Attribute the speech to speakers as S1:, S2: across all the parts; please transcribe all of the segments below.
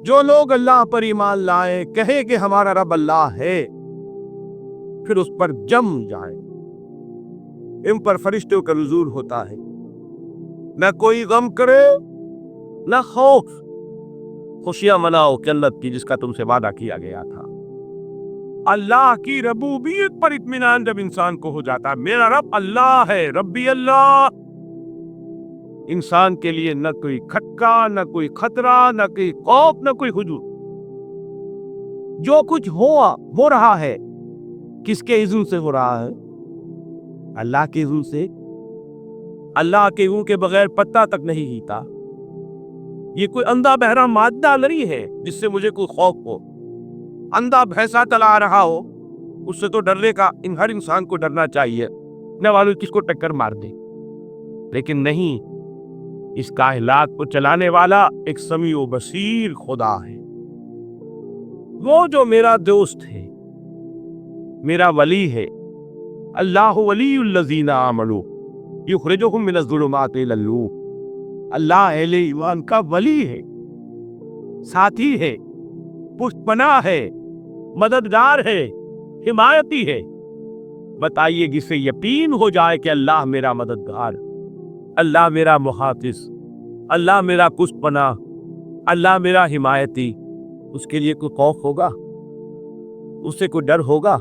S1: جو لوگ اللہ پر ایمان لائے، کہے کہ ہمارا رب اللہ ہے، پھر اس پر جم جائے، ان پر فرشتوں کا نزول ہوتا ہے، نہ کوئی غم کرے نہ خوف، خوشیاں مناؤ جنت کی جس کا تم سے وعدہ کیا گیا تھا۔ اللہ کی ربوبیت پر اطمینان جب انسان کو ہو جاتا ہے، میرا رب اللہ ہے، ربی اللہ، انسان کے لیے نہ کوئی کھٹکا، نہ کوئی خطرہ، نہ کوئی خوف، نہ کوئی ہجوم۔ جو کچھ ہو رہا ہے، کس کے اذن سے ہو رہا ہے؟ اللہ کے اذن سے۔ اللہ کے اذن کے بغیر پتا تک نہیں ہلتا۔ یہ کوئی اندھا بہرا مادہ نہیں ہے جس سے مجھے کوئی خوف ہو۔ اندھا بھینسا چلا رہا ہو، اس سے تو ڈرنے کا ہر انسان کو ڈرنا چاہیے، نہ معلوم کس کو ٹکر مار دے، لیکن نہیں، اس کائنات کو چلانے والا ایک سمیع و بصیر خدا ہے، وہ جو میرا دوست ہے، میرا ولی ہے۔ اللہ ولی الذین آمنوا یخرجہم من الظلمات الی النور۔ اللہ اہل ایمان کا ولی ہے، ساتھی ہے، پشت پناہ ہے، مددگار ہے، حمایتی ہے۔ بتائیے جسے یقین ہو جائے کہ اللہ میرا مددگار، اللہ میرا محافظ، اللہ میرا پشت پناہ، اللہ میرا حمایتی، اس کے لیے کوئی خوف ہوگا؟ اس سے کوئی ڈر ہوگا؟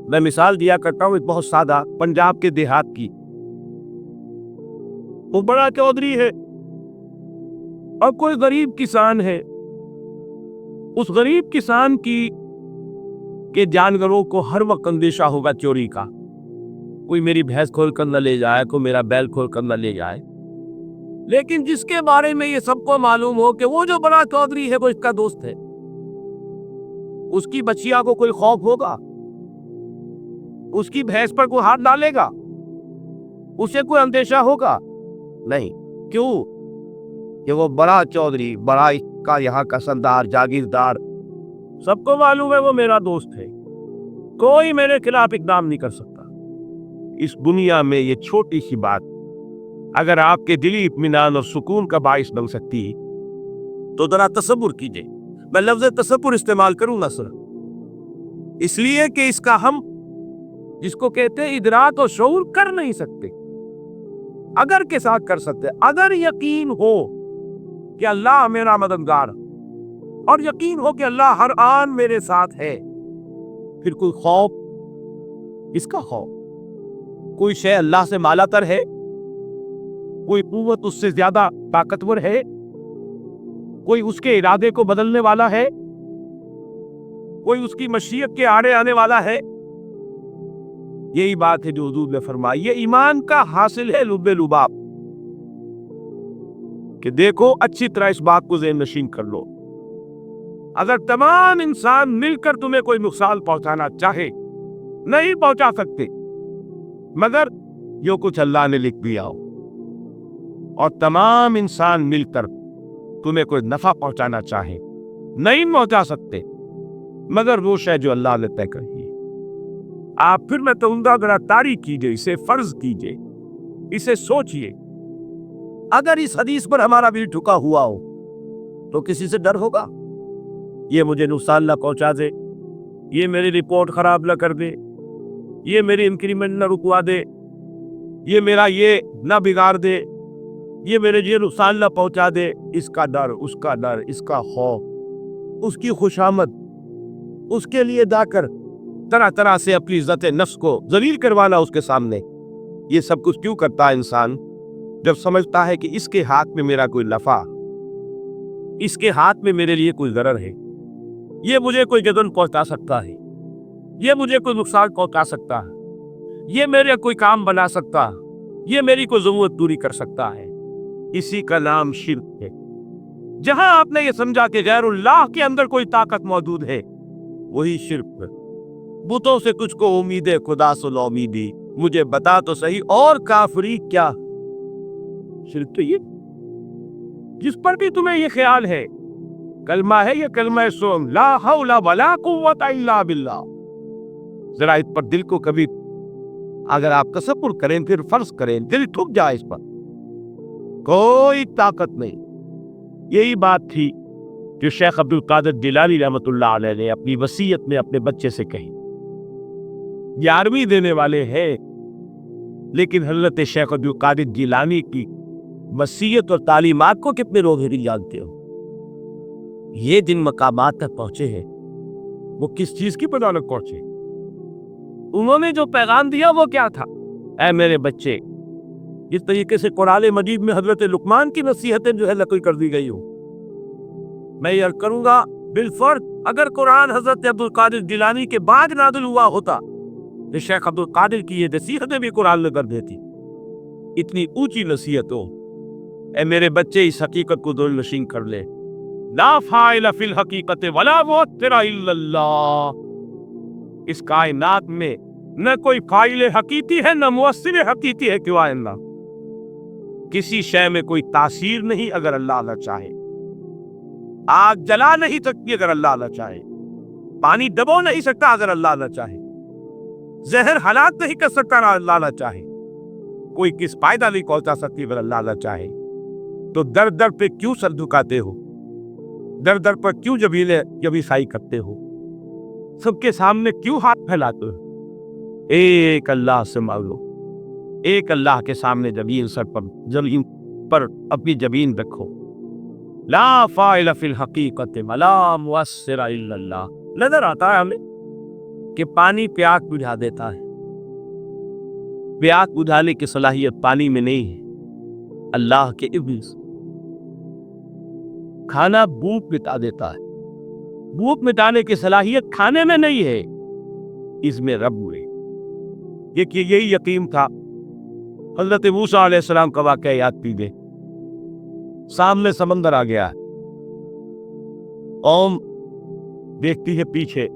S1: میں مثال دیا کرتا ہوں ایک بہت سادہ، پنجاب کے دیہات کی۔ وہ بڑا چودھری ہے اور کوئی غریب کسان ہے۔ اس غریب کسان کے جانوروں کو ہر وقت اندیشہ ہوگا چوری کا، کوئی میری بھینس کھول کر نہ لے جائے، کوئی میرا بیل کھول کر نہ لے جائے۔ لیکن جس کے بارے میں یہ سب کو معلوم ہو کہ وہ جو بڑا چودھری ہے وہ اس کا دوست ہے، اس کی بچیا کو کوئی خوف ہوگا؟ اس کی بھینس پر کوئی ہاتھ ڈالے گا؟ اسے کوئی اندیشہ ہوگا؟ نہیں۔ کیوں؟ کہ وہ بڑا چودھری، بڑا کا یہاں کا سردار، جاگیردار، سب کو معلوم ہے وہ میرا دوست ہے، کوئی میرے خلاف اقدام نہیں کر سکتا۔ اس دنیا میں یہ چھوٹی سی بات اگر آپ کے دلی اطمینان اور سکون کا باعث بن سکتی تو ذرا تصور کیجئے۔ میں لفظ تصور استعمال کروں نہ سر، اس لیے کہ اس کا ہم جس کو کہتے ہیں ادراک اور شعور کر نہیں سکتے، اگر کے ساتھ کر سکتے۔ اگر یقین ہو کہ اللہ میرا مددگار اور یقین ہو کہ اللہ ہر آن میرے ساتھ ہے، پھر کوئی خوف؟ کس کا خوف؟ کوئی شے اللہ سے مالا تر ہے؟ کوئی قوت اس سے زیادہ طاقتور ہے؟ کوئی اس کے ارادے کو بدلنے والا ہے؟ کوئی اس کی مشیت کے آڑے آنے والا ہے؟ یہی بات ہے جو حضور نے فرمائی، یہ ایمان کا حاصل ہے لب لباب، کہ دیکھو اچھی طرح اس بات کو ذہن نشین کر لو، اگر تمام انسان مل کر تمہیں کوئی نقصان پہنچانا چاہے نہیں پہنچا سکتے، مگر جو کچھ اللہ نے لکھ دیا ہو، اور تمام انسان مل کر تمہیں کوئی نفع پہنچانا چاہے نہیں پہنچا سکتے، مگر وہ شے جو اللہ نے طے کری ہے۔ آپ پھر میں کہوں گا ذرا تاریخ کیجئے، اسے فرض کیجئے، اسے سوچئے، اگر اس حدیث پر ہمارا بھی ٹھکا ہوا ہو تو کسی سے ڈر ہوگا؟ یہ مجھے نقصان نہ پہنچا دے، یہ میری رپورٹ خراب نہ کر دے، یہ میری انکریمنٹ نہ رکوا دے، یہ میرا یہ نہ بگاڑ دے، یہ میرے یہ نقصان نہ پہنچا دے، اس کا ڈر، اس کا ڈر، اس کا خوف، اس کی خوشامد، اس کے لیے دا کر طرح طرح سے اپنی عزت نفس کو ذلیل کروانا اس کے سامنے۔ یہ سب کچھ کیوں کرتا ہے انسان؟ جب سمجھتا ہے کہ اس کے ہاتھ میں میرا کوئی نفع، اس کے ہاتھ میں میرے لیے کوئی ضرر ہے، یہ مجھے کوئی جدن پہنچا سکتا ہے، یہ مجھے کوئی نقصان پہنچا سکتا ہے، یہ میرے کوئی کام بنا سکتا ہے، یہ میری کوئی ضرورت پوری کر سکتا ہے، اسی کا نام شرک ہے۔ جہاں آپ نے یہ سمجھا کہ غیر اللہ کے اندر کوئی طاقت موجود ہے، وہی شرک ہے۔ بتوں سے کچھ کو امید ہے، خدا سے لا امیدی، مجھے بتا تو صحیح اور کافری کیا؟ شرک تو یہ جس پر بھی تمہیں یہ خیال ہے، کلمہ ہے یہ کلمہ سوم، لا حول ولا قوت الا باللہ، ذرا اس پر دل کو کبھی اگر آپ تصور کریں، پھر فرض کریں، دل ٹھک جائے، اس پر کوئی طاقت نہیں۔ یہی بات تھی جو شیخ عبد القادر جیلانی رحمۃ اللہ علیہ نے اپنی وصیت میں اپنے بچے سے کہی. 11ویں دینے والے ہیں، لیکن حضرت شیخ عبد القادر جیلانی کی وصیت اور تعلیمات کو کتنے لوگ نہیں جانتے ہو. یہ جن مقامات تک پہنچے ہیں وہ کس چیز کی بدولت پہنچے؟ انہوں نے جو پیغام دیا وہ کیا تھا؟ اے میرے بچے، جس طریقے سے قرآن مجید میں حضرت لقمان کی نصیحتیں جو ہے نقل کر دی گئی ہوں، میں یہ کروں گا بالفرض اگر قرآن حضرت عبد القادر جیلانی کے بعد نازل ہوا ہوتا تو شیخ عبد القادر کی یہ نصیحتیں بھی قرآن میں کر دیتی. اتنی اونچی نصیحتوں. اے میرے بچے، اس حقیقت کو دل نشین کر لے، لا فاعل فی الحقیقت ولا مؤثر الا اللہ. اس کائنات میں نہ کوئی فاعل حقیقی ہے نہ مؤثر حقیقی ہے سوائے اللہ. کسی شے میں کوئی تاثیر نہیں اگر اللہ نہ چاہے. آگ جلا نہیں سکتی اگر اللہ نہ چاہے. پانی دبو نہیں سکتا اگر اللہ نہ چاہے. زہر ہلاک نہیں کر سکتا اگر اللہ نہ چاہے. کوئی کس فائدہ نہیں پہنچا سکتی اگر اللہ نہ چاہے. تو در در پہ کیوں سر جھکاتے ہو؟ در در پر کیوں جبیں سائی کرتے ہو؟ سب کے سامنے کیوں ہاتھ پھیلاتے ہو؟ ایک اللہ سے مانگو. ایک اللہ کے سامنے زمین پر اپنی جبین رکھو. لا فاعل فی الحقیقت ولا مؤثر الا اللہ. نظر آتا ہے ہمیں کہ پانی پیاس بجھا دیتا ہے. پیاس بجھانے کی صلاحیت پانی میں نہیں ہے، اللہ کے اذن سے. کھانا بھوک مٹا دیتا ہے، بھوک مٹانے کی صلاحیت کھانے میں نہیں ہے، اس میں رب ہوئے. یہی یقین تھا. حضرت موسیٰ علیہ السلام کا واقعہ یاد کیجیے. سامنے سمندر آ گیا، قوم دیکھتی ہے پیچھے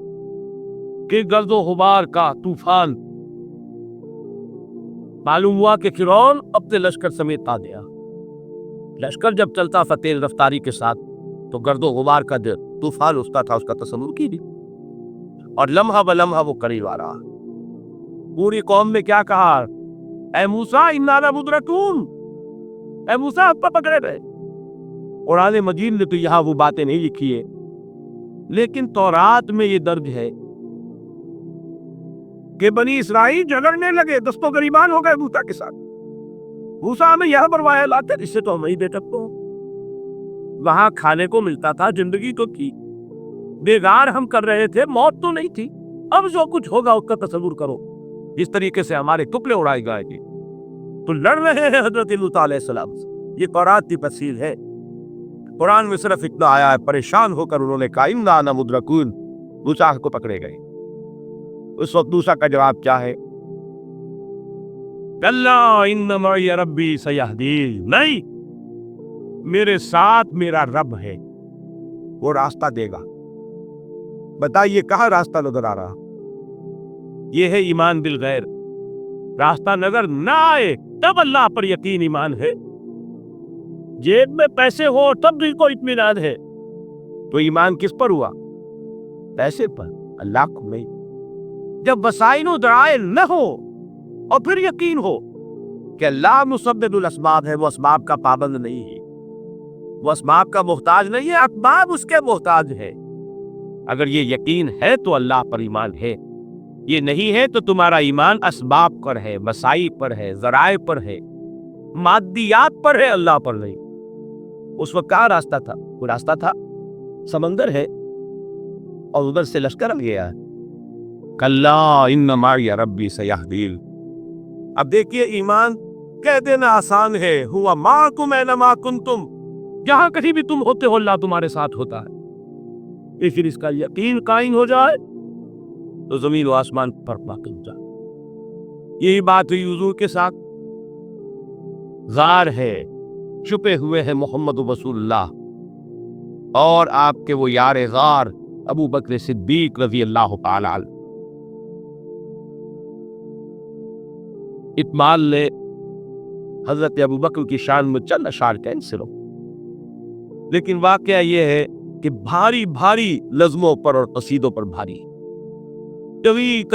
S1: کہ گرد و غبار کا طوفان. معلوم ہوا کہ فرعون اپنے لشکر سمیت آ گیا. لشکر جب چلتا تھا تیز رفتاری کے ساتھ تو گرد و غبار کا طوفان اٹھتا تھا، اس کا تصور کیجیے. اور لمحہ بلمحہ وہ قریب آ رہا. پوری قوم نے کیا کہا؟ اے موسیٰ انا لمدرکون، اے موسیٰ ہم پر پکڑے گئے. قرآن مجید نے تو یہاں وہ باتیں نہیں لکھی ہے، لیکن تورات میں یہ درج ہے کہ بنی اسرائیل جھگڑنے لگے، دست و گریبان ہو گئے موسیٰ کے ساتھ. موسیٰ ہمیں یہاں پر وایا لاتے، اس سے تو ہم ہی بے ٹک کو. وہاں کھانے کو ملتا تھا، زندگی تو تھی، بیگار ہم کر رہے تھے، موت تو نہیں تھی. اب جو کچھ ہوگا اس کا تصور کرو. جس طریقے سے ہمارے ٹکڑے اڑائے گئے تھے تو لڑ رہے ہیں حضرت لوط علیہ السلام سے. یہ تورات کی تفصیل ہے. قرآن میں صرف اتنا آیا ہے، پریشان ہو کر انہوں نے کہا انا لمدرکون، موسیٰ کو پکڑے گئے. اس وقت موسیٰ کا جواب کیا ہے؟ کلا ان معی ربی سیہدین. نہیں، میرے ساتھ میرا رب ہے، وہ راستہ دے گا. بتائیے کہاں راستہ نظر آ رہا؟ یہ ہے ایمان بالغیب. راستہ نظر نہ آئے تب اللہ پر یقین ایمان ہے. جیب میں پیسے ہو تب دل کو اطمینان ہے. تو ایمان کس پر ہوا؟ پیسے پر، اللہ کو نہیں. جب وسائل و ذرائع نہ ہو اور پھر یقین ہو کہ اللہ مسبب الاسباب ہے، وہ اسباب کا پابند نہیں ہے، وہ اسباب کا محتاج نہیں ہے، اسباب اس کے محتاج ہے. اگر یہ یقین ہے تو اللہ پر ایمان ہے. یہ نہیں ہے تو تمہارا ایمان اسباب پر ہے، وسائل پر ہے، ذرائع پر ہے، مادیات پر ہے، اللہ پر نہیں. اس وقت کیا راستہ تھا؟ وہ راستہ تھا سمندر ہے اور ادھر سے لشکر آ گیا. کلا ان معی ربی سیہدین. اب دیکھیے ایمان کہہ دینا آسان ہے، ہوا معکم اینما کنتم، جہاں کہیں بھی تم ہوتے ہو اللہ تمہارے ساتھ ہوتا ہے. پھر اس کا یقین قائم ہو جائے تو زمین و آسمان پر باقی ہو جائے. یہی بات ہوئی حضور کے ساتھ. غار ہے، چھپے ہوئے ہیں محمد رسول اللہ اور آپ کے وہ یار غار ابو بکر صدیق رضی اللہ تعالی عنہ. اکمال نے حضرت ابو بکر کی شان میں چند اشعار کینسل ہو، لیکن واقعہ یہ ہے کہ بھاری بھاری لظموں پر اور قصیدوں پر بھاری قریب